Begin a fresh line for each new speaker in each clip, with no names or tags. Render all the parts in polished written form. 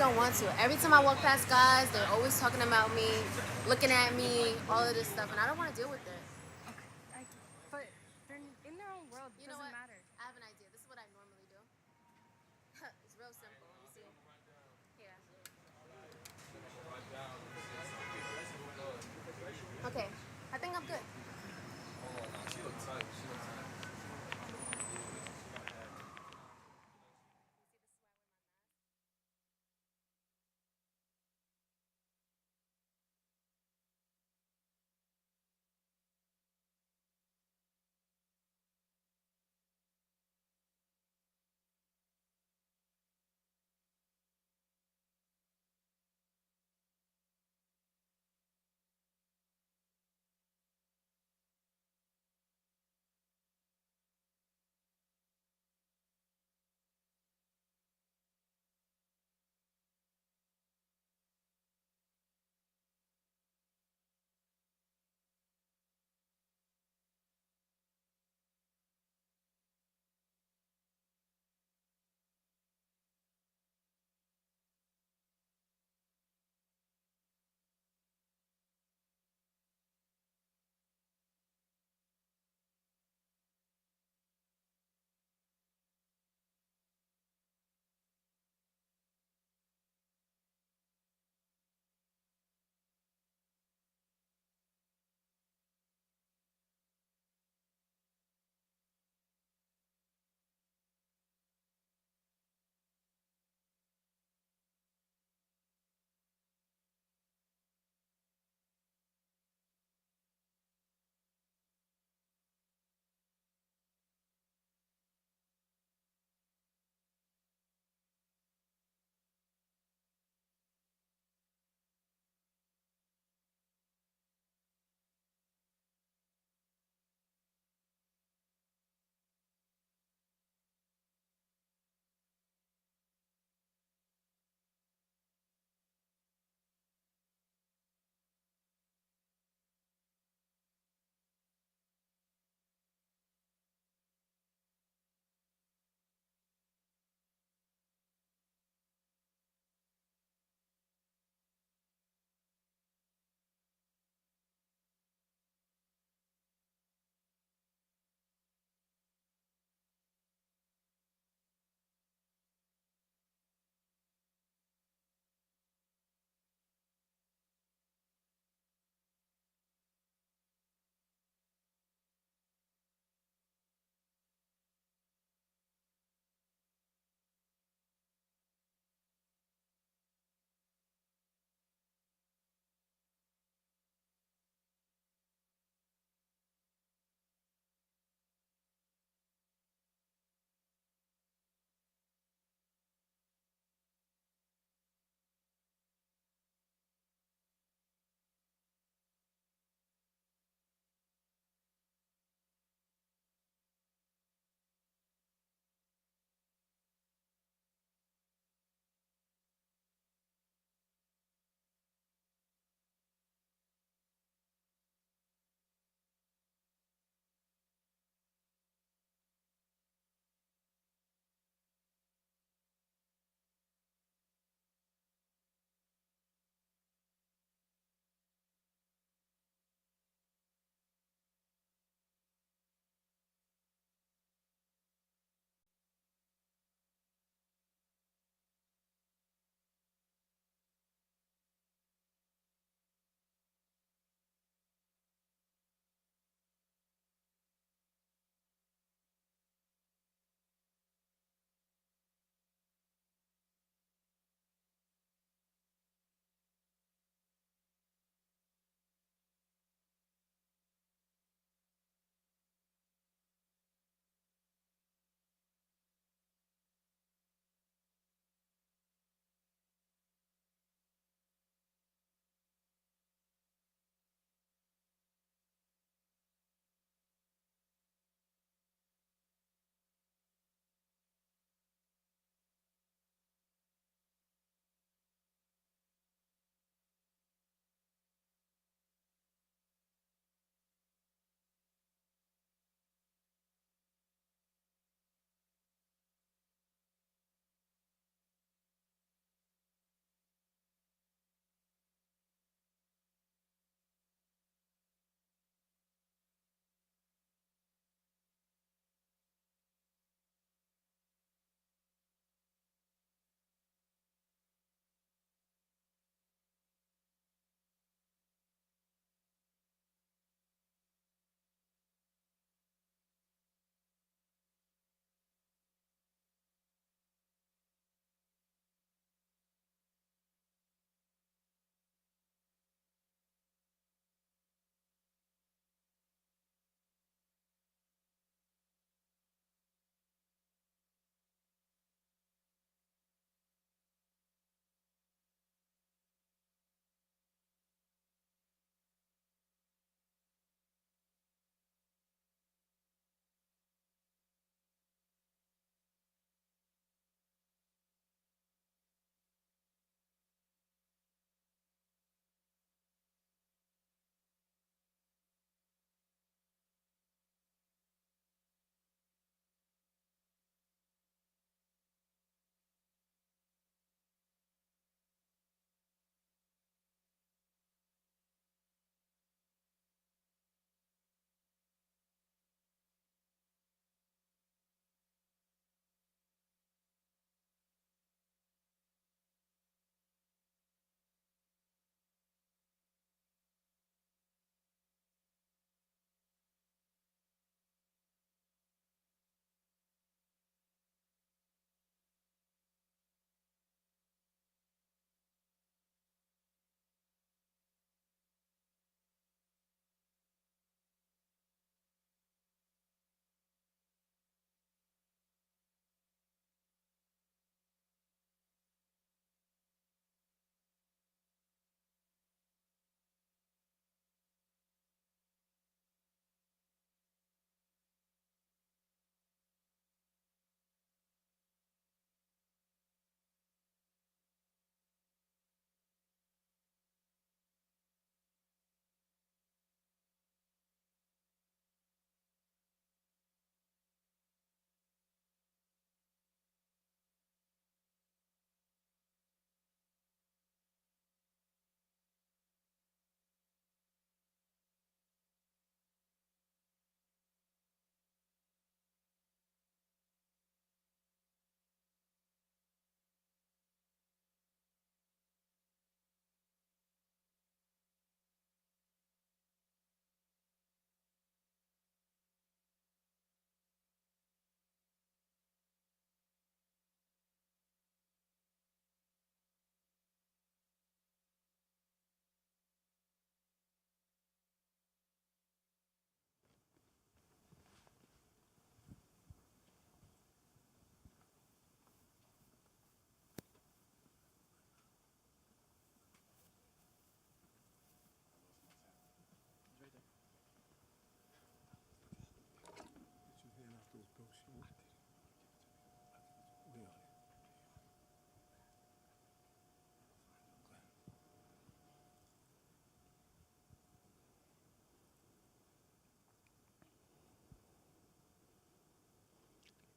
don't want to. Every time I walk past guys, they're always talking about me, looking at me, all of this stuff, and I don't want to deal with it.
Okay, but they're in their own world. It
You know
doesn't
what?
matter.
I have an idea. This is what I normally do. It's real simple. You see? Here. Okay. I think I'm good.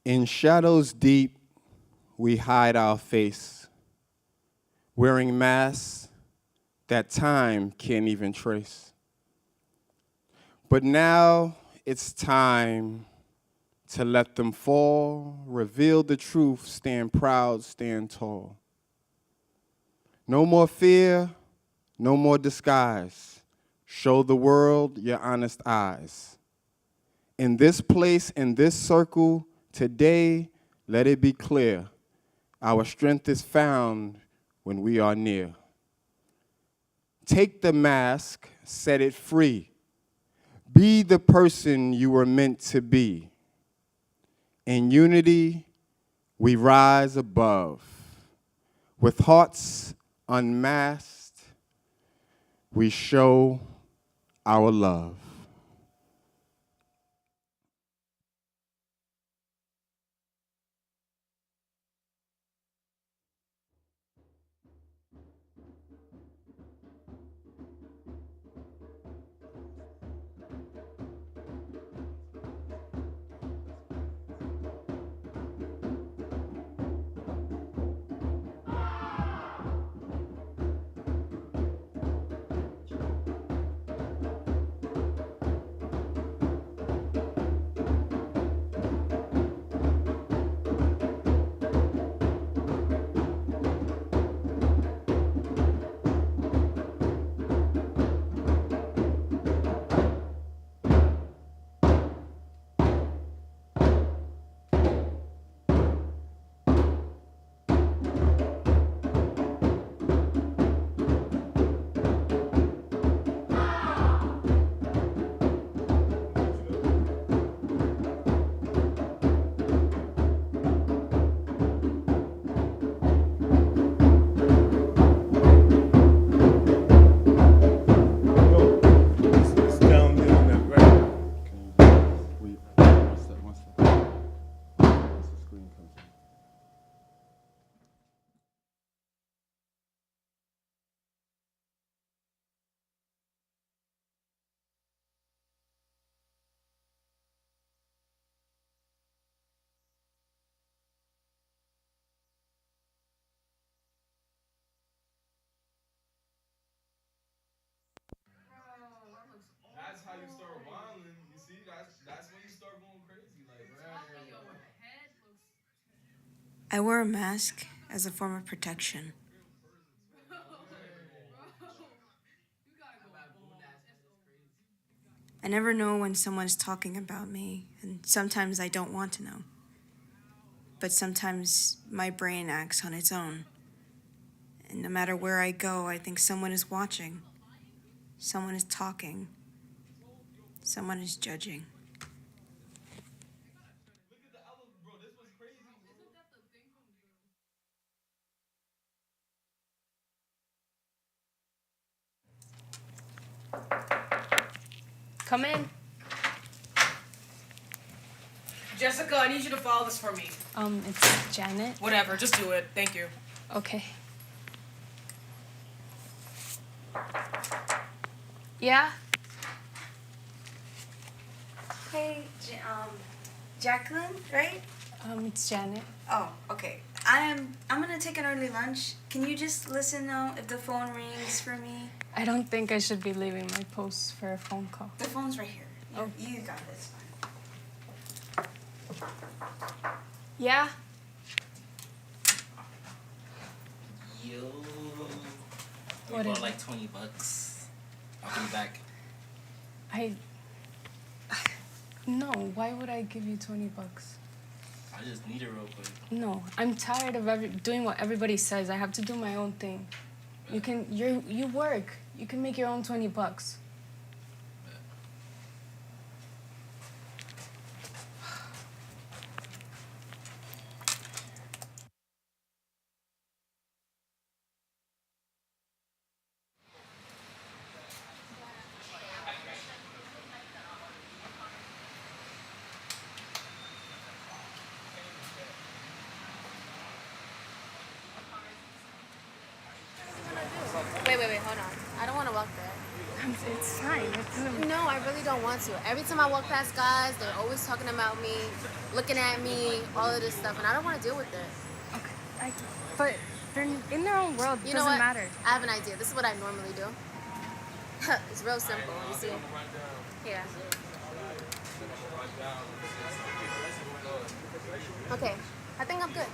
In shadows deep, we hide our face, wearing masks that time can't even trace. But now it's time to let them fall, reveal the truth, stand proud, stand tall. No more fear, no more disguise. Show the world your honest eyes. In this place, in this circle, today, let it be clear, our strength is found when we are near. Take the mask, set it free. Be the person you were meant to be. In unity, we rise above. With hearts unmasked, we show our love.
That's how you start wilding. You see, that's when you start going crazy. Like, your head looks.
I wear a mask as a form of protection. I never know when someone is talking about me, and sometimes I don't want to know. But sometimes my brain acts on its own. And no matter where I go, I think someone is watching, someone is talking, someone is judging.
Look at the elephant, bro. This was crazy. Isn't that the thing from the?
Come in.
Jessica, I need you to follow this for me.
It's Janet.
Whatever, just do it. Thank you.
Okay.
Yeah?
Hey, Jacqueline, right?
It's Janet.
Oh, okay. I'm gonna take an early lunch. Can you just listen now if the phone rings for me?
I don't think I should be leaving my post for a phone call.
The phone's right here.
Oh.
You got this.
Yeah?
Yo, we
What
bought
is
like $20. I'll be back.
No, why would I give you $20?
I just need it real quick.
No, I'm tired of doing what everybody says. I have to do my own thing. You work. You can make your own $20.
Wait, hold on. I don't want to walk there.
It's fine. It doesn't.
No, I really don't want to. Every time I walk past guys, they're always talking about me, looking at me, all of this stuff, and I don't want to deal with it.
Okay. But they're in their own world. It
You know
doesn't
what?
matter.
I have an idea. This is what I normally do. It's real simple. You see? Here. Okay. I think I'm good.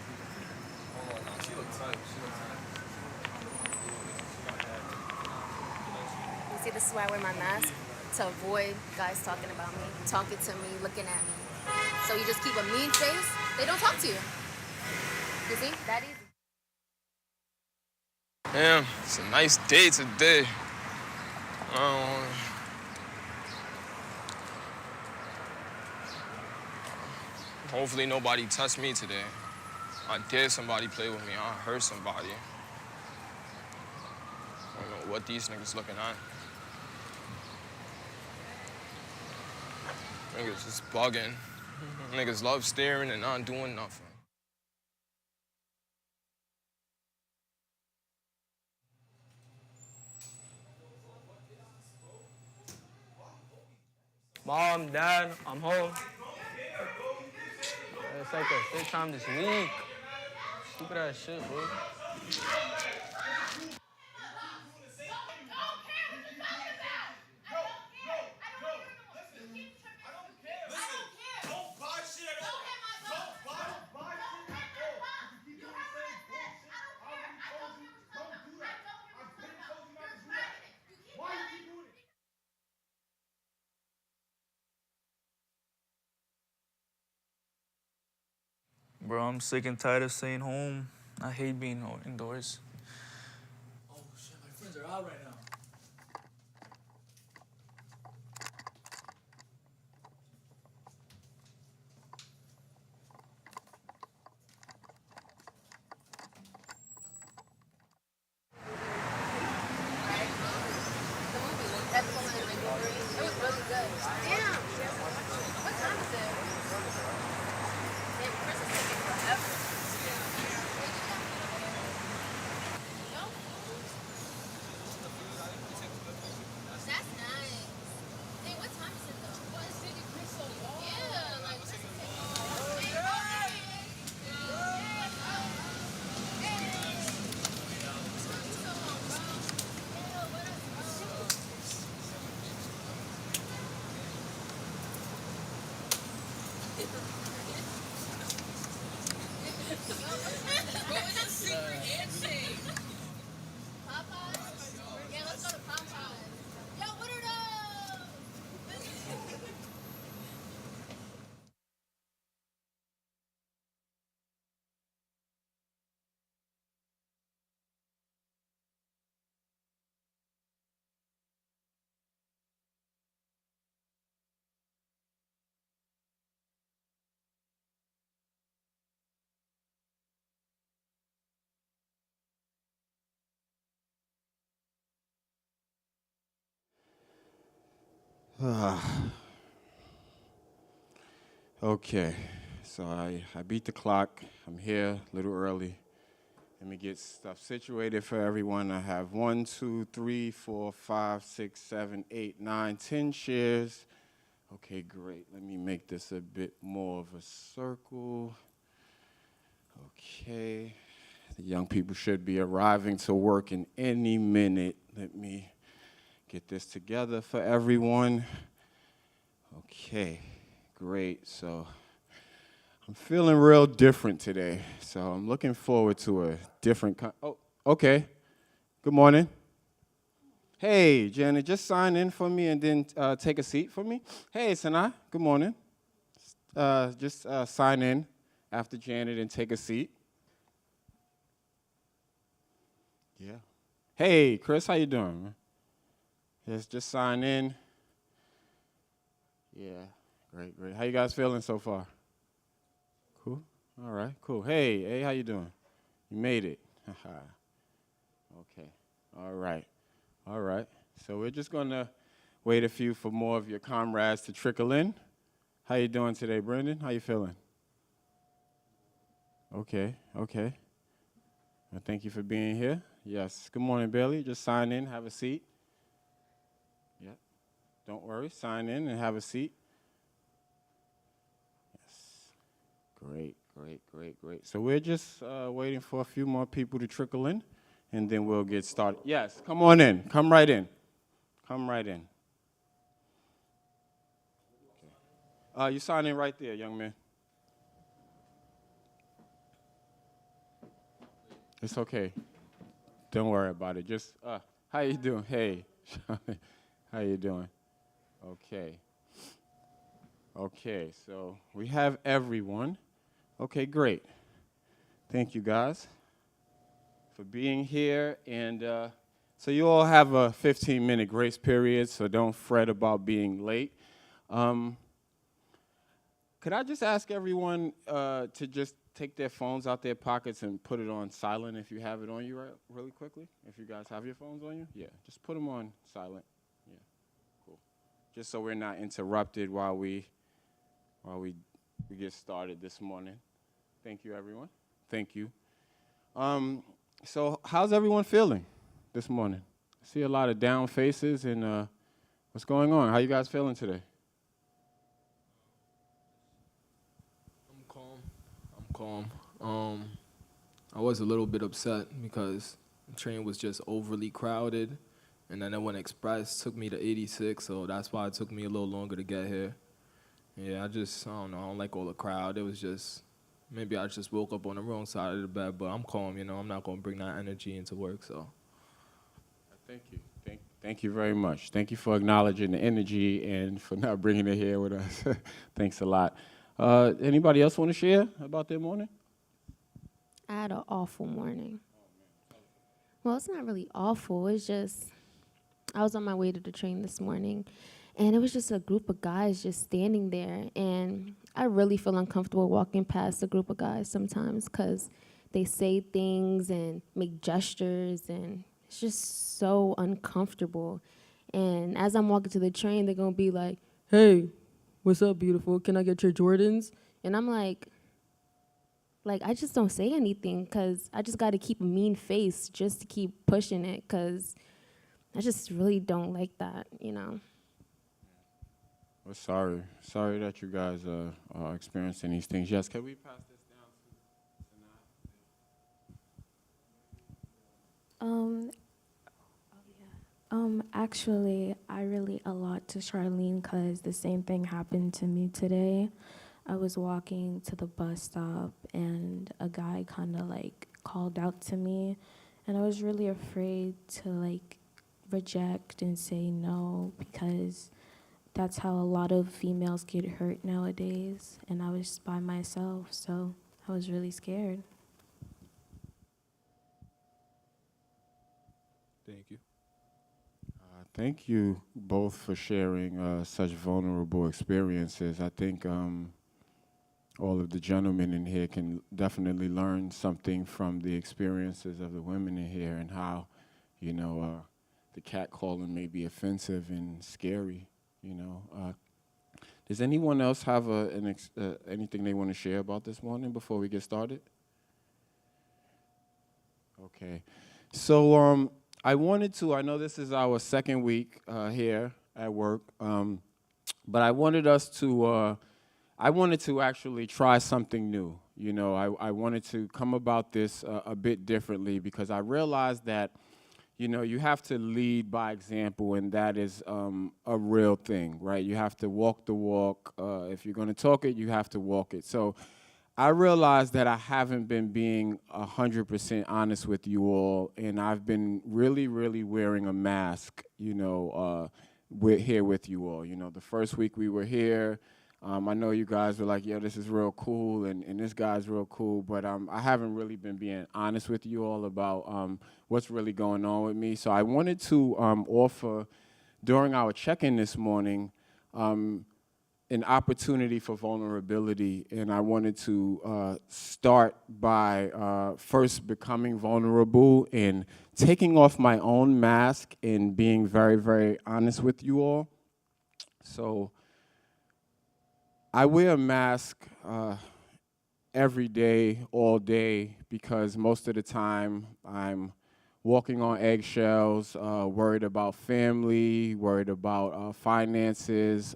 You see, this is why I wear my mask to avoid guys talking about me, talking to me, looking at me. So you just keep a mean face. They don't talk to you. You see? That easy.
Damn, it's a nice day today. Hopefully nobody touched me today. I dare somebody play with me. I hurt somebody. I don't know what these niggas looking at. Niggas just bugging. Niggas love staring and not doing nothing.
Mom, Dad, I'm home. It's like the third time this week. Stupid ass shit, bro. Bro, I'm sick and tired of staying home. I hate being indoors.
Oh shit, my friends are out right now.
It was really good. Damn. What time is it? Damn, Chris is taking forever. That's nice. Hey, what time is it though? What is taking Chris so long? Yeah, like Chris is taking Popeyes? Yeah, let's go to Popeyes. Yo, what are those?
Okay, so I beat the clock. I'm here a little early. Let me get stuff situated for everyone. I have 1, 2, 3, 4, 5, 6, 7, 8, 9, 10 chairs. Okay, great. Let me make this a bit more of a circle. Okay. The young people should be arriving to work in any minute. Let me get this together for everyone. Okay, great. So I'm feeling real different today. So I'm looking forward to a different oh, okay. Good morning. Hey, Janet, just sign in for me and then take a seat for me. Hey, Sanaa, good morning. Just sign in after Janet and take a seat. Yeah. Hey, Chris, how you doing, man? Yes, just sign in. Yeah, great, great. How you guys feeling so far? Cool. All right, cool. Hey, how you doing? You made it. Okay. All right. All right. So we're just gonna wait a few for more of your comrades to trickle in. How you doing today, Brendan? How you feeling? Okay. Okay. Well, thank you for being here. Yes. Good morning, Bailey. Just sign in. Have a seat. Yeah. Don't worry. Sign in and have a seat. Yes. Great, great, great, great. So we're just waiting for a few more people to trickle in, and then we'll get started. Yes, come on in. Come right in. Come right in. Okay. You sign in right there, young man. It's okay. Don't worry about it. Just, how you doing? Hey, how you doing? Okay. Okay, so we have everyone. Okay, great. Thank you, guys, for being here. And so you all have a 15-minute grace period, so don't fret about being late. Could I just ask everyone to just take their phones out their pockets and put it on silent if you have it on you really quickly? If you guys have your phones on you? Yeah, just put them on silent. Yeah, cool. Just so we're not interrupted while we get started this morning. Thank you, everyone. Thank you. So how's everyone feeling this morning? I see a lot of down faces, and what's going on? How you guys feeling today?
Calm. I was a little bit upset because the train was just overly crowded, and then I went express, took me to 86, so that's why it took me a little longer to get here. Yeah, I don't know, I don't like all the crowd. It was just, maybe I just woke up on the wrong side of the bed, but I'm calm, I'm not going to bring that energy into work, so.
Thank you. Thank you very much. Thank you for acknowledging the energy and for not bringing it here with us. Thanks a lot. Anybody else want to share about their morning?
I had an awful morning. Well, it's not really awful. It's just, I was on my way to the train this morning, and it was just a group of guys just standing there. And I really feel uncomfortable walking past a group of guys sometimes because they say things and make gestures, and it's just so uncomfortable. And as I'm walking to the train, they're going to be like, "Hey, what's up, beautiful? Can I get your Jordans?" And I'm like, I just don't say anything because I just got to keep a mean face just to keep pushing it because I just really don't like that,
Well, sorry that you guys are experiencing these things. Yes, can we pass this down to
Actually, I relate a lot to Charlene because the same thing happened to me today. I was walking to the bus stop and a guy kind of called out to me, and I was really afraid to reject and say no because that's how a lot of females get hurt nowadays, and I was by myself, so I was really scared.
Thank you.
Thank you both for sharing such vulnerable experiences. I think all of the gentlemen in here can definitely learn something from the experiences of the women in here and how, the catcalling may be offensive and scary, Does anyone else have anything they want to share about this morning before we get started? Okay. So I know this is our second week here at work, but I wanted to actually try something new. I wanted to come about this a bit differently because I realized that, you have to lead by example, and that is a real thing, right? You have to walk the walk. If you're going to talk it, you have to walk it. So I realized that I haven't been being 100% honest with you all, and I've been really, really wearing a mask, we're here with you all. The first week we were here, I know you guys were like, yo, this is real cool, and this guy's real cool, but I haven't really been being honest with you all about what's really going on with me. So I wanted to offer, during our check-in this morning, an opportunity for vulnerability, and I wanted to start by first becoming vulnerable and taking off my own mask and being very, very honest with you all. So I wear a mask every day, all day, because most of the time I'm walking on eggshells, worried about family, worried about finances,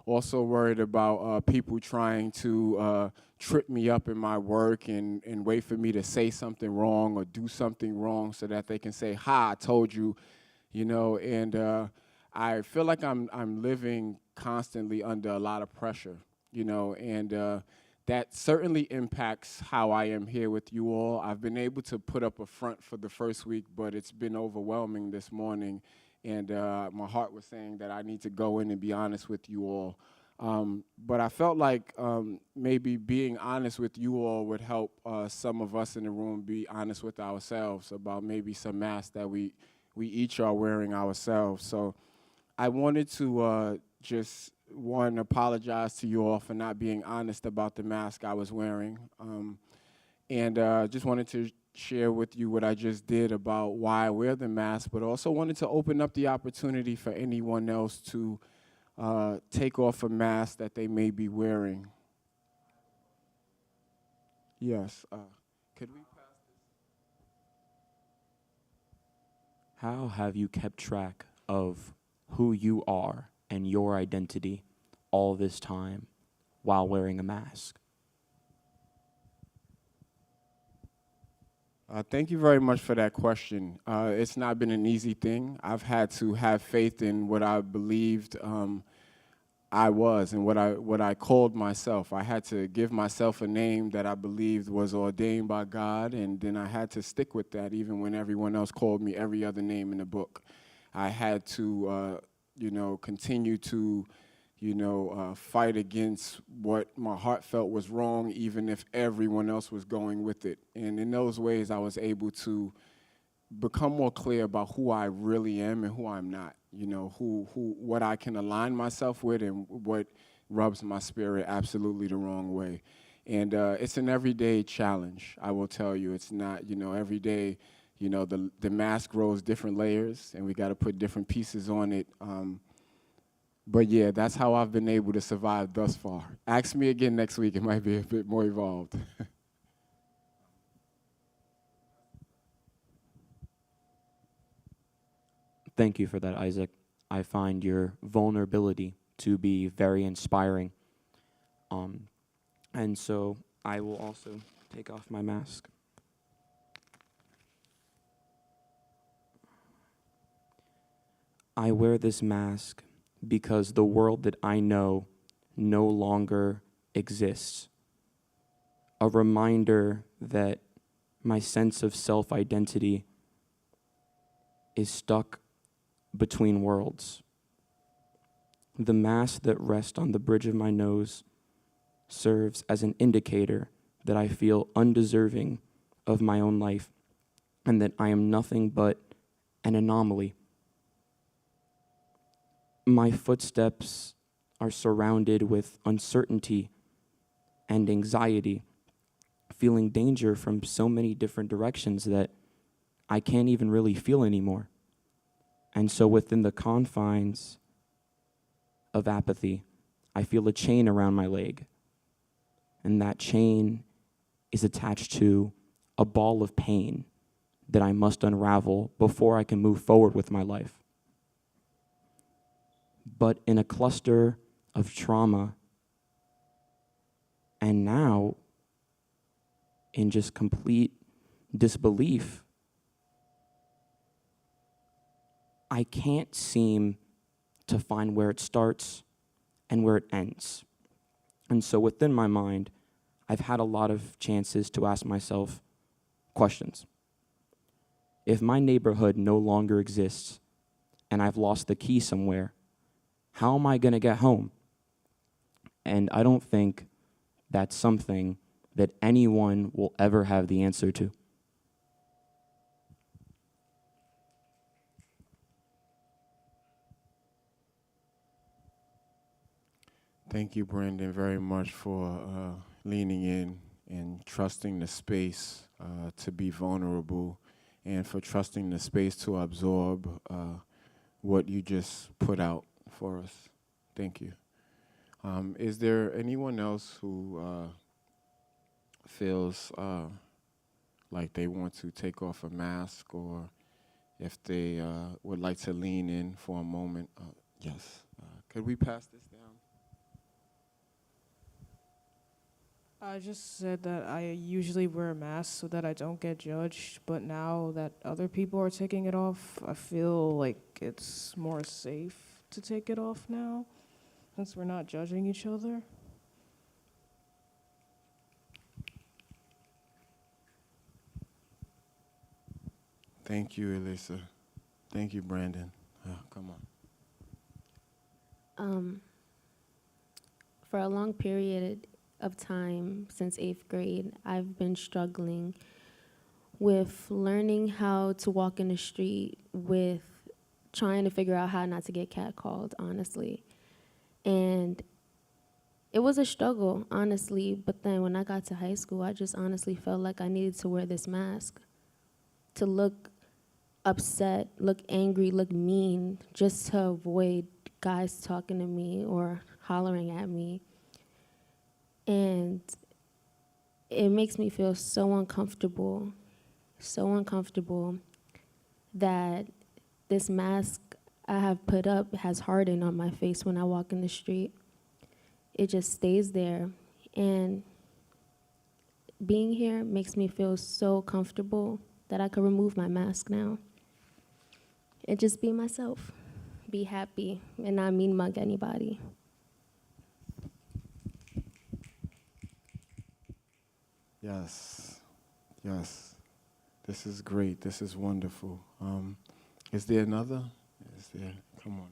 also worried about people trying to trip me up in my work and wait for me to say something wrong or do something wrong so that they can say, "Ha, I told you," and I feel like I'm living constantly under a lot of pressure, and that certainly impacts how I am here with you all. I've been able to put up a front for the first week, but it's been overwhelming this morning, and my heart was saying that I need to go in and be honest with you all. But I felt like maybe being honest with you all would help some of us in the room be honest with ourselves about maybe some masks that we each are wearing ourselves. So I wanted to just, one, apologize to you all for not being honest about the mask I was wearing. And just wanted to share with you what I just did about why I wear the mask, but also wanted to open up the opportunity for anyone else to take off a mask that they may be wearing. Yes. Could we pass this?
How have you kept track of who you are and your identity all this time while wearing a mask?
Thank you very much for that question. It's not been an easy thing. I've had to have faith in what I believed I was and what I called myself. I had to give myself a name that I believed was ordained by God, and then I had to stick with that even when everyone else called me every other name in the book. I had to, continue to, fight against what my heart felt was wrong, even if everyone else was going with it. And in those ways, I was able to become more clear about who I really am and who I'm not. What I can align myself with and what rubs my spirit absolutely the wrong way. And it's an everyday challenge, I will tell you. It's not, every day, the mask grows different layers and we got to put different pieces on it. But yeah, that's how I've been able to survive thus far. Ask me again next week, it might be a bit more evolved.
Thank you for that, Isaac. I find your vulnerability to be very inspiring. And so I will also take off my mask. I wear this mask because the world that I know no longer exists. A reminder that my sense of self-identity is stuck between worlds. The mask that rests on the bridge of my nose serves as an indicator that I feel undeserving of my own life and that I am nothing but an anomaly. My footsteps are surrounded with uncertainty and anxiety, feeling danger from so many different directions that I can't even really feel anymore. And so within the confines of apathy, I feel a chain around my leg. And that chain is attached to a ball of pain that I must unravel before I can move forward with my life. But in a cluster of trauma, and now in just complete disbelief, I can't seem to find where it starts and where it ends. And so within my mind, I've had a lot of chances to ask myself questions. If my neighborhood no longer exists and I've lost the key somewhere, how am I going to get home? And I don't think that's something that anyone will ever have the answer to.
Thank you, Brandon, very much for leaning in and trusting the space to be vulnerable and for trusting the space to absorb what you just put out for us. Thank you. Is there anyone else who feels like they want to take off a mask or if they would like to lean in for a moment. Yes. Could we pass this down?
I just said that I usually wear a mask so that I don't get judged, but now that other people are taking it off, I feel like it's more safe to take it off now, since we're not judging each other.
Thank you, Elisa. Thank you, Brandon. Come on.
For a long period of time since 8th grade, I've been struggling with learning how to walk in the street, with trying to figure out how not to get catcalled, honestly. And it was a struggle, honestly, but then when I got to high school, I just honestly felt like I needed to wear this mask to look upset, look angry, look mean, just to avoid guys talking to me or hollering at me. And it makes me feel so uncomfortable that this mask I have put up has hardened on my face when I walk in the street. It just stays there. And being here makes me feel so comfortable that I could remove my mask now and just be myself, be happy, and not mean mug anybody.
Yes. Yes. This is great. This is wonderful. Is there another? Is there? Come on.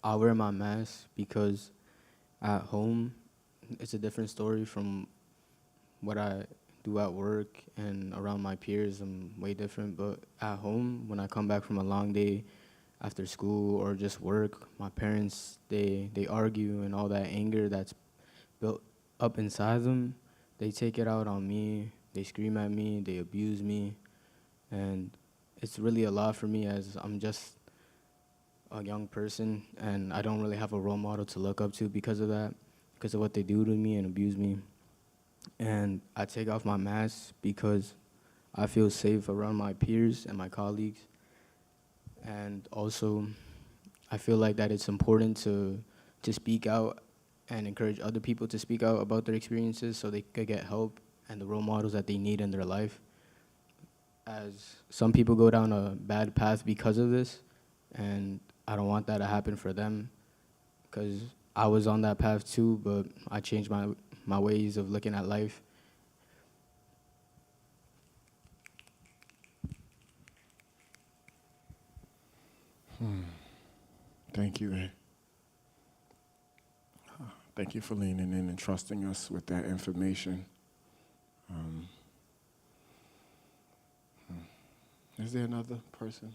I wear my mask because at home it's a different story from what I do at work, and around my peers I'm way different. But at home, when I come back from a long day after school or just work, my parents, they argue, and all that anger that's built up inside them, they take it out on me. They scream at me, they abuse me, and it's really a lot for me as I'm just a young person and I don't really have a role model to look up to because of that, because of what they do to me and abuse me. And I take off my mask because I feel safe around my peers and my colleagues. And also, I feel like that it's important to speak out and encourage other people to speak out about their experiences so they could get help and the role models that they need in their life. As some people go down a bad path because of this, and I don't want that to happen for them, because I was on that path too, but I changed my ways of looking at life.
Thank you, Ed. Thank you for leaning in and trusting us with that information. Is there another person?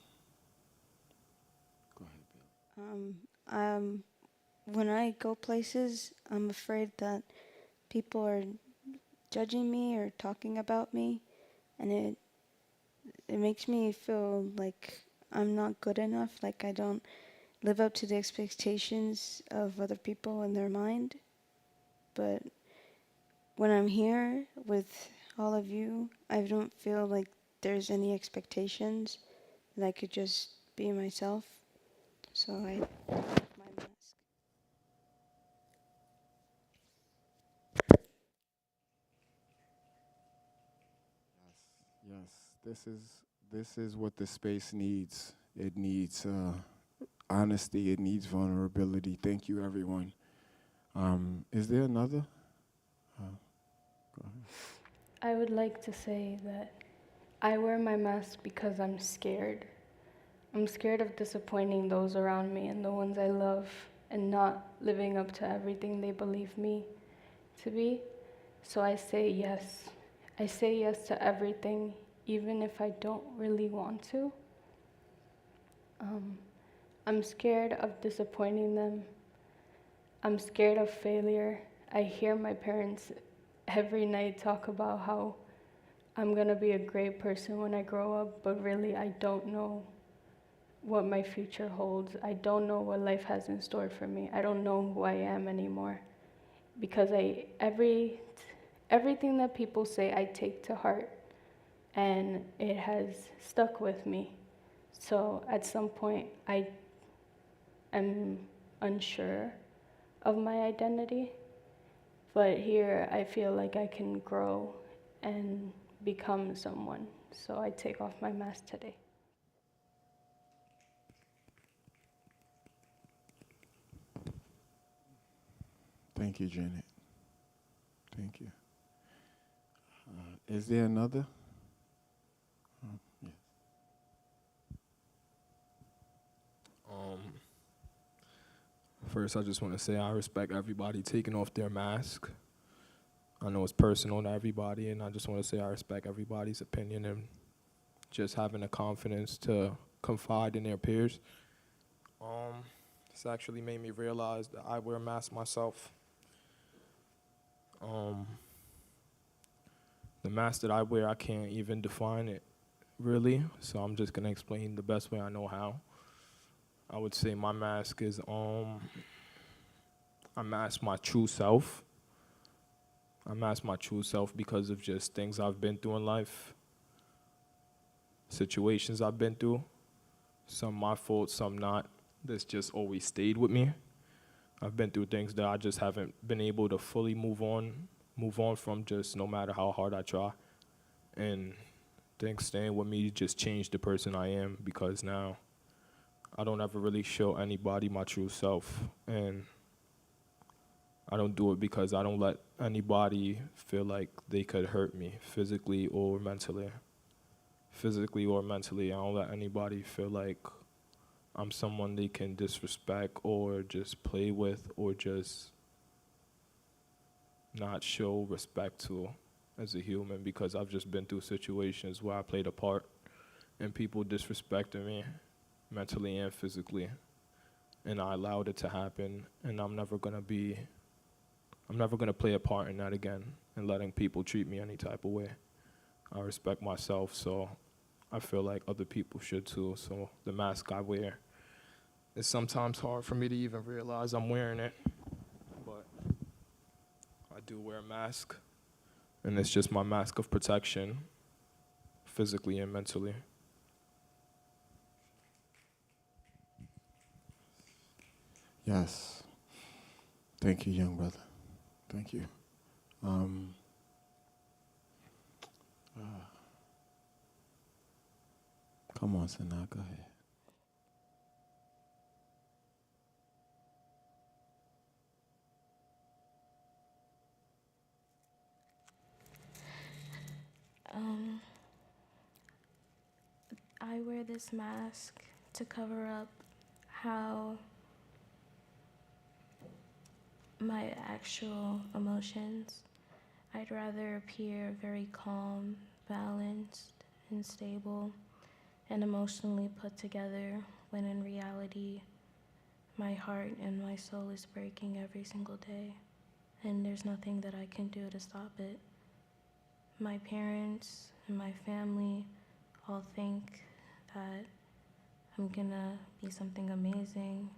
Go ahead, Bill.
When I go places, I'm afraid that people are judging me or talking about me, and it makes me feel like I'm not good enough, like I don't live up to the expectations of other people in their mind. But when I'm here with all of you, I don't feel like there's any expectations, that I could just be myself. So I take off my mask.
Yes, this is what the space needs. It needs honesty. It needs vulnerability. Thank you, everyone. Is there another? Go ahead.
I would like to say that I wear my mask because I'm scared. I'm scared of disappointing those around me and the ones I love and not living up to everything they believe me to be. So I say yes. I say yes to everything, even if I don't really want to. I'm scared of disappointing them. I'm scared of failure. I hear my parents every night talk about how I'm gonna be a great person when I grow up, but really I don't know what my future holds. I don't know what life has in store for me. I don't know who I am anymore, because everything that people say I take to heart, and it has stuck with me. So at some point, I am unsure of my identity, but here I feel like I can grow and become someone. So I take off my mask today.
Thank you, Janet. Thank you. Is there another? Yes.
First, I just want to say I respect everybody taking off their mask. I know it's personal to everybody, and I just want to say I respect everybody's opinion and just having the confidence to confide in their peers. This actually made me realize that I wear a mask myself. The mask that I wear, I can't even define it, really, so I'm just going to explain the best way I know how. I would say my mask is, I mask my true self. I mask my true self because of just things I've been through in life, situations I've been through, some my fault, some not, that's just always stayed with me. I've been through things that I just haven't been able to fully move on from, just no matter how hard I try. And things staying with me just changed the person I am, because now I don't ever really show anybody my true self. And I don't do it because I don't let anybody feel like they could hurt me physically or mentally. Physically or mentally, I don't let anybody feel like I'm someone they can disrespect or just play with or just not show respect to as a human, because I've just been through situations where I played a part and people disrespected me mentally and physically, and I allowed it to happen, and I'm never gonna play a part in that again and letting people treat me any type of way. I respect myself, so I feel like other people should too. So the mask I wear, it's sometimes hard for me to even realize I'm wearing it, but I do wear a mask, and it's just my mask of protection, physically and mentally.
Yes. Thank you, young brother. Thank you. Come on, Sanaa, go ahead.
I wear this mask to cover up how my actual emotions. I'd rather appear very calm, balanced, and stable, and emotionally put together, when in reality, my heart and my soul is breaking every single day, and there's nothing that I can do to stop it. My parents and my family all think that I'm gonna be something amazing,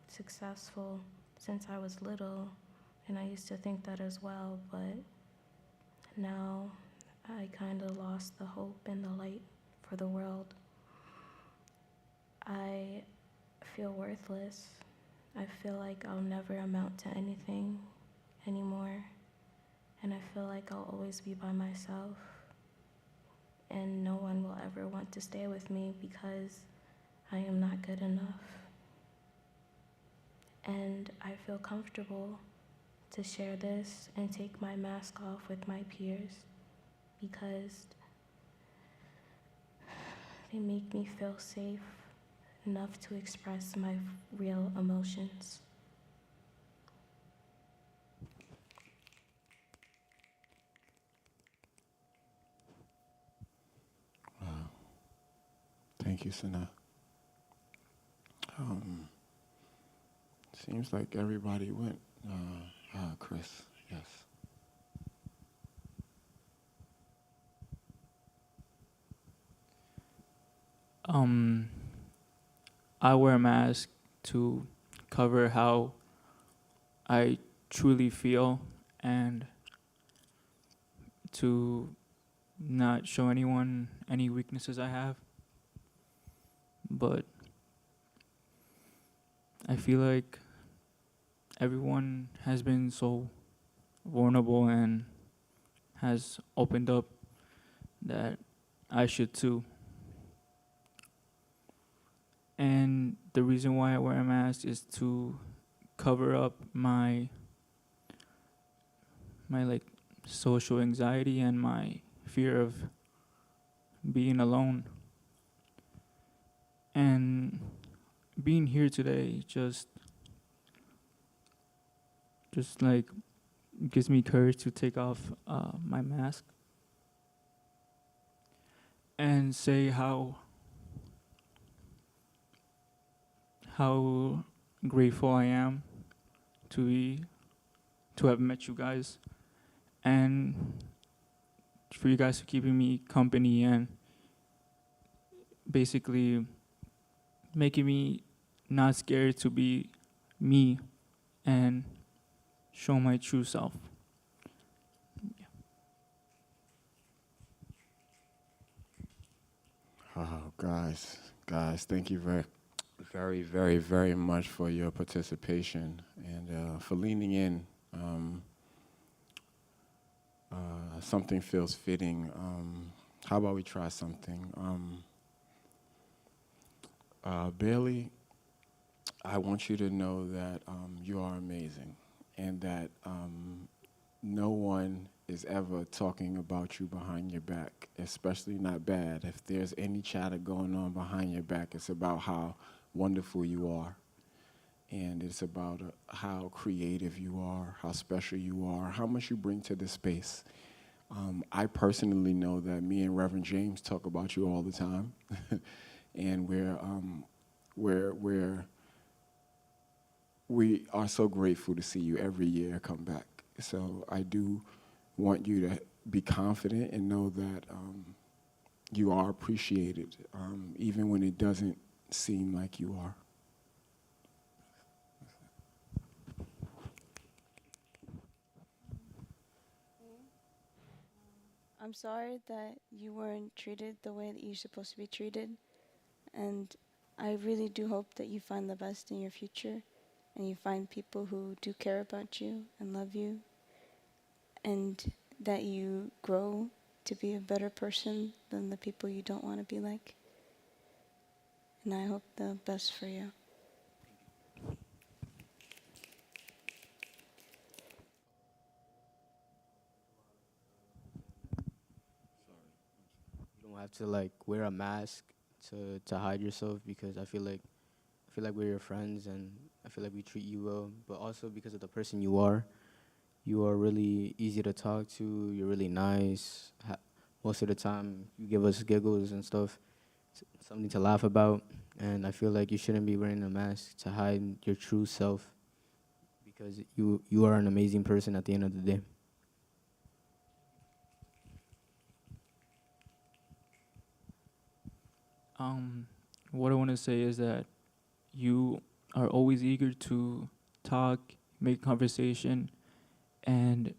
successful, since I was little, and I used to think that as well, but now I kind of lost the hope and the light for the world. I feel worthless. I feel like I'll never amount to anything anymore, and I feel like I'll always be by myself, and no one will ever want to stay with me because I am not good enough. And I feel comfortable to share this and take my mask off with my peers, because they make me feel safe enough to express my real emotions.
Wow. Thank you, Sanaa. Seems like everybody went. Chris, yes.
I wear a mask to cover how I truly feel and to
not show anyone any weaknesses I have. But I feel like everyone has been so vulnerable and has opened up that I should too. And the reason why I wear a mask is to cover up my like social anxiety and my fear of being alone. And being here today just like gives me courage to take off my mask and say how grateful I am to have met you guys and for you guys for keeping me company and basically making me not scared to be me and show my true self.
Oh, guys, thank you very much for your participation and for leaning in. Something feels fitting. How about we try something? Bailey, I want you to know that you are amazing and that no one is ever talking about you behind your back, especially not bad. If there's any chatter going on behind your back, it's about how wonderful you are. And it's about how creative you are, how special you are, how much you bring to the space. I personally know that me and Reverend James talk about you all the time. And we are so grateful to see you every year come back. So I do want you to be confident and know that you are appreciated, even when it doesn't seem like you are.
I'm sorry that you weren't treated the way that you're supposed to be treated. And I really do hope that you find the best in your future and you find people who do care about you and love you and that you grow to be a better person than the people you don't want to be like. And I hope the best for you.
You don't have to like wear a mask to hide yourself because I feel like we're your friends and I feel like we treat you well, but also because of the person you are really easy to talk to. You're really nice. Most of the time, you give us giggles and stuff, something to laugh about. And I feel like you shouldn't be wearing a mask to hide your true self because you are an amazing person at the end of the day.
What I want to say is that you are always eager to talk, make conversation, and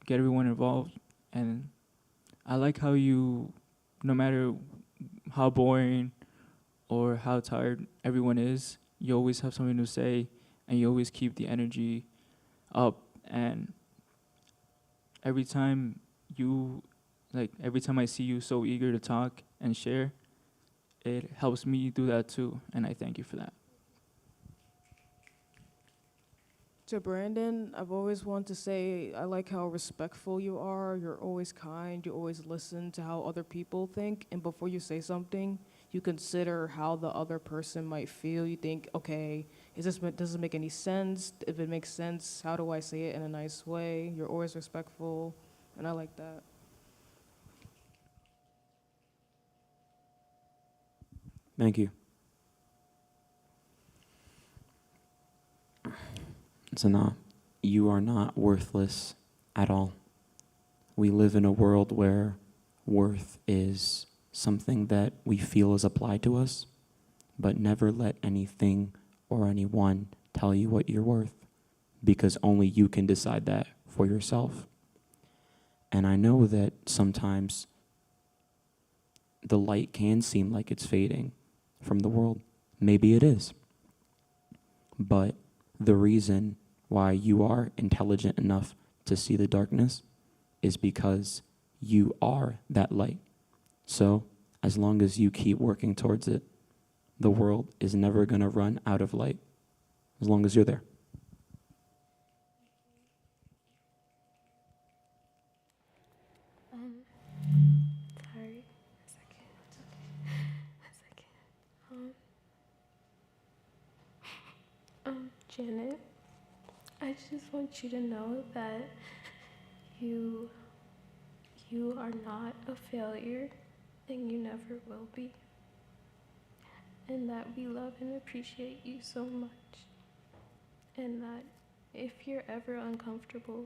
get everyone involved. And I like how you, no matter how boring or how tired everyone is, you always have something to say, and you always keep the energy up. And every time every time I see you so eager to talk and share, it helps me do that too, and I thank you for that.
To Brandon, I've always wanted to say I like how respectful you are. You're always kind. You always listen to how other people think. And before you say something, you consider how the other person might feel. You think, okay, does it make any sense? If it makes sense, how do I say it in a nice way? You're always respectful, and I like that.
Thank you. Zana, you are not worthless at all. We live in a world where worth is something that we feel is applied to us, but never let anything or anyone tell you what you're worth, because only you can decide that for yourself. And I know that sometimes the light can seem like it's fading from the world. Maybe it is. But the reason why you are intelligent enough to see the darkness is because you are that light. So as long as you keep working towards it, the world is never going to run out of light, as long as you're there.
Sorry, a second. It's okay. A second. Janet, I just want you to know that you are not a failure, and you never will be. And that we love and appreciate you so much. And that if you're ever uncomfortable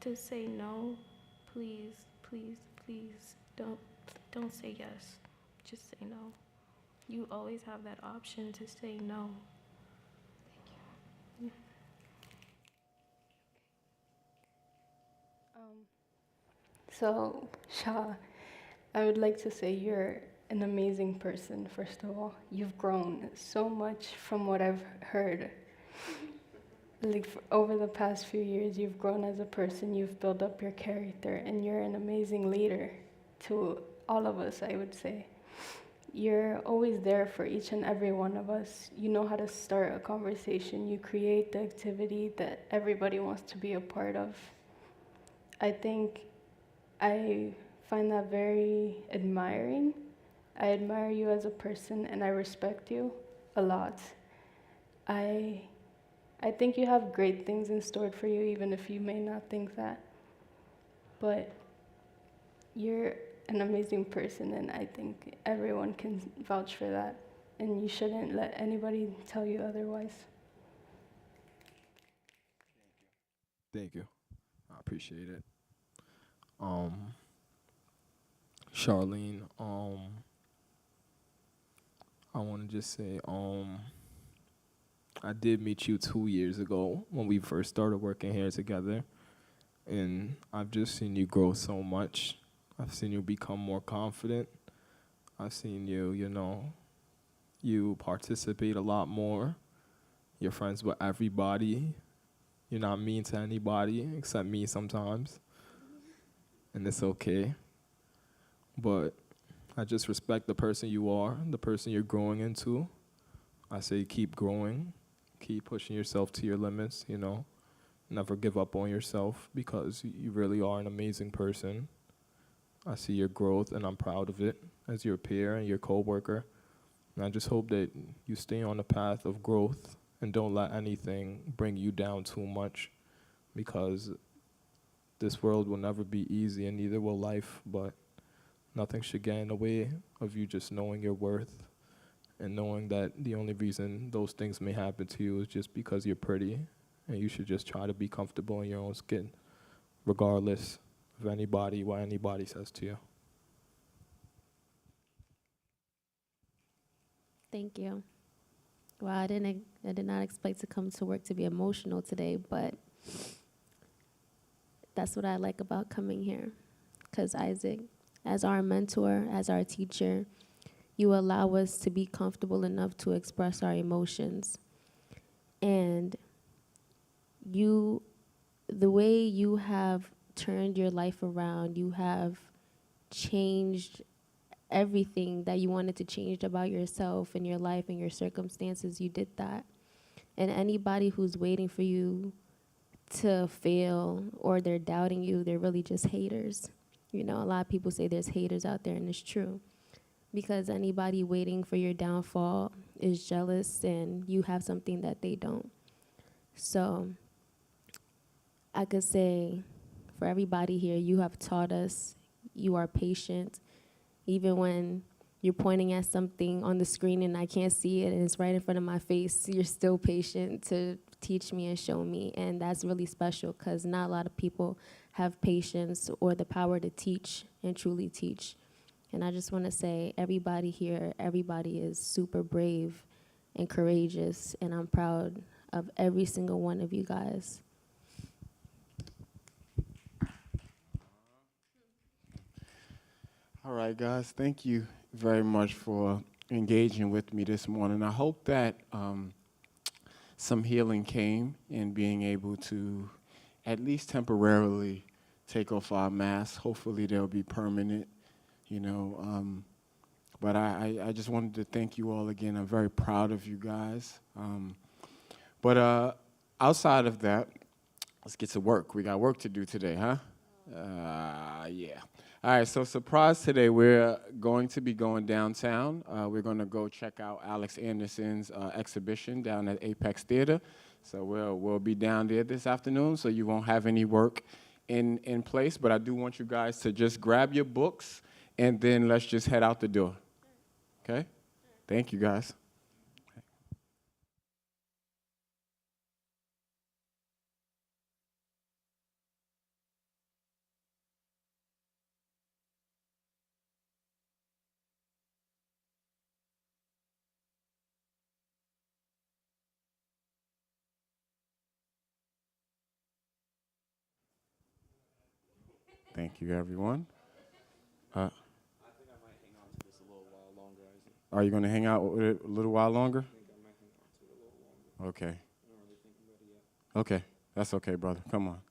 to say no, please, please, please don't say yes. Just say no. You always have that option to say no. Thank you. So, Shah, I would like to say you're an amazing person, first of all. You've grown so much from what I've heard. Like, over the past few years, you've grown as a person, you've built up your character, and you're an amazing leader to all of us, I would say. You're always there for each and every one of us. You know how to start a conversation. You create the activity that everybody wants to be a part of. I think I find that very admiring. I admire you as a person, and I respect you a lot. I think you have great things in store for you, even if you may not think that. But you're an amazing person, and I think everyone can vouch for that. And you shouldn't let anybody tell you otherwise.
Thank you. I appreciate it. Charlene, I want to just say, I did meet you 2 years ago when we first started working here together, and I've just seen you grow so much. I've seen you become more confident. I've seen you, you participate a lot more. You're friends with everybody. You're not mean to anybody except me sometimes, and it's okay. But I just respect the person you are, the person you're growing into. I say keep growing, keep pushing yourself to your limits, Never give up on yourself because you really are an amazing person. I see your growth and I'm proud of it as your peer and your coworker. And I just hope that you stay on the path of growth and don't let anything bring you down too much, because this world will never be easy and neither will life, but nothing should get in the way of you just knowing your worth and knowing that the only reason those things may happen to you is just because you're pretty, and you should just try to be comfortable in your own skin, regardless of what anybody says to you.
Thank you. Well, I did not expect to come to work to be emotional today, but that's what I like about coming here. Because Isaac, as our mentor, as our teacher, you allow us to be comfortable enough to express our emotions. And the way you have turned your life around, you have changed everything that you wanted to change about yourself and your life and your circumstances, you did that. And anybody who's waiting for you to fail or they're doubting you, they're really just haters. A lot of people say there's haters out there, and it's true. Because anybody waiting for your downfall is jealous, and you have something that they don't. So I could say for everybody here, you have taught us you are patient. Even when you're pointing at something on the screen and I can't see it and it's right in front of my face, you're still patient to teach me and show me. And that's really special because not a lot of people have patience or the power to teach and truly teach. And I just want to say everybody here, everybody is super brave and courageous, and I'm proud of every single one of you guys.
All right, guys, thank you very much for engaging with me this morning. I hope that some healing came in being able to at least temporarily take off our masks. Hopefully they'll be permanent, you know. But I just wanted to thank you all again. I'm very proud of you guys. But outside of that, let's get to work. We got work to do today, huh? Yeah. All right, so surprise today, we're going to be going downtown. We're going to go check out Alex Anderson's exhibition down at Apex Theater. So we'll be down there this afternoon, so you won't have any work in place. But I do want you guys to just grab your books, and then let's just head out the door. Okay? Thank you, guys. Thank you, everyone. I think I might hang on to this a little while longer, Isaac. Are you going to hang out with it a little while longer? I think I might hang on to it a little longer. Okay. I don't really think I'm ready yet. Okay. That's okay, brother. Come on.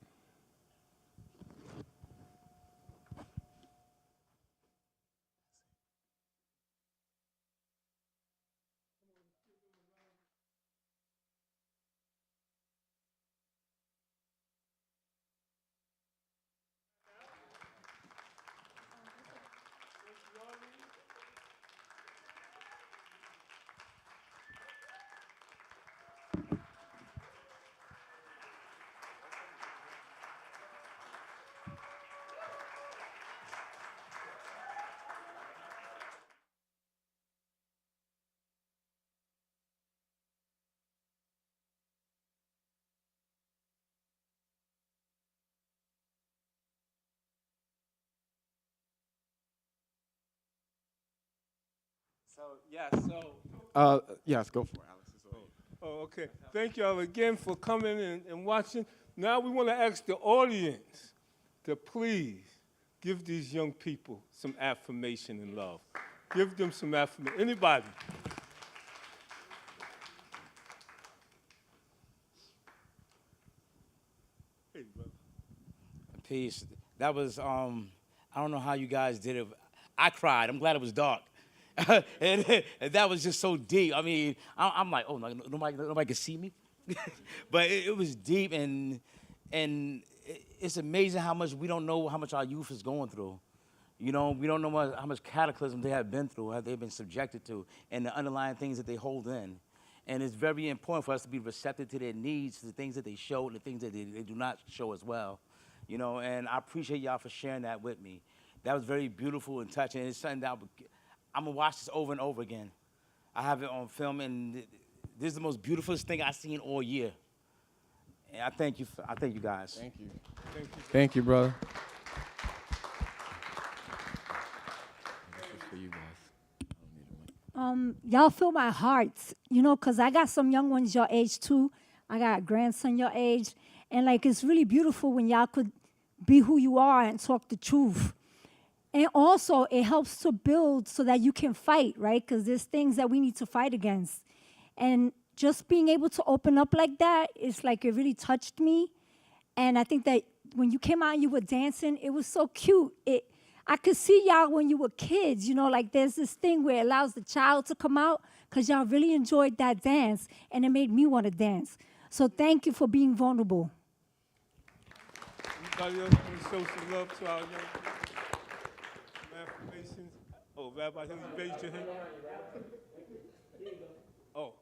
Yes, go for it, Alex.
Oh, okay. Thank y'all again for coming and watching. Now we want to ask the audience to please give these young people some affirmation and love. Give them some affirmation. Anybody? Hey, brother.
Peace. That was, I don't know how you guys did it. I cried. I'm glad it was dark. and that was just so deep. I mean, I'm like, oh, nobody can see me. But it was deep, and it's amazing how much we don't know how much our youth is going through. You know, we don't know how much cataclysm they have been through, how they've been subjected to, and the underlying things that they hold in. And it's very important for us to be receptive to their needs, to the things that they show, and the things that they do not show as well. You know, and I appreciate y'all for sharing that with me. That was very beautiful and touching. It's something that I'm gonna watch this over and over again. I have it on film, and this is the most beautiful thing I've seen all year. And I thank you guys.
Thank you. Thank you, brother. This is for you guys.
Y'all fill my heart, you know, because I got some young ones your age too. I got a grandson your age. And like, it's really beautiful when y'all could be who you are and talk the truth. And also, it helps to build so that you can fight, right? Because there's things that we need to fight against. And just being able to open up like that, it's like it really touched me. And I think that when you came out and you were dancing, it was so cute. I could see y'all when you were kids, you know, like there's this thing where it allows the child to come out because y'all really enjoyed that dance, and it made me want to dance. So thank you for being vulnerable.
Anybody else want to show some love to our young people? Some affirmations? Oh, Rabbi, you raised your hand? Oh.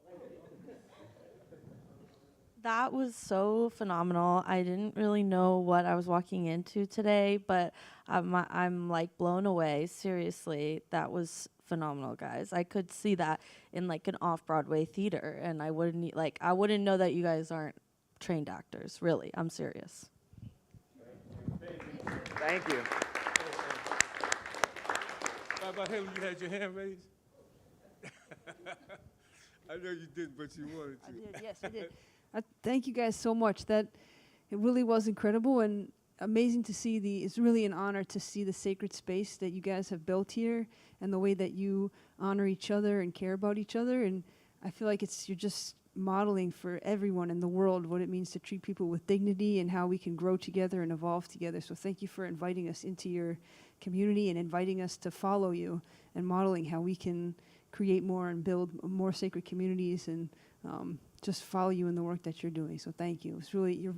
That was so phenomenal. I didn't really know what I was walking into today, but I'm like blown away. Seriously, that was phenomenal, guys. I could see that in like an off-Broadway theater, and I wouldn't know that you guys aren't trained actors. Really, I'm serious.
Thank you.
Rabbi Haley, you had your hand raised? I know you did, but you wanted to.
I did, yes, I did. Thank you guys so much. That it really was incredible, and amazing to see it's really an honor to see the sacred space that you guys have built here and the way that you honor each other and care about each other. And I feel like you're just modeling for everyone in the world what it means to treat people with dignity and how we can grow together and evolve together. So thank you for inviting us into your community and inviting us to follow you and modeling how we can create more and build more sacred communities and just follow you in the work that you're doing. So thank you. It's really, you're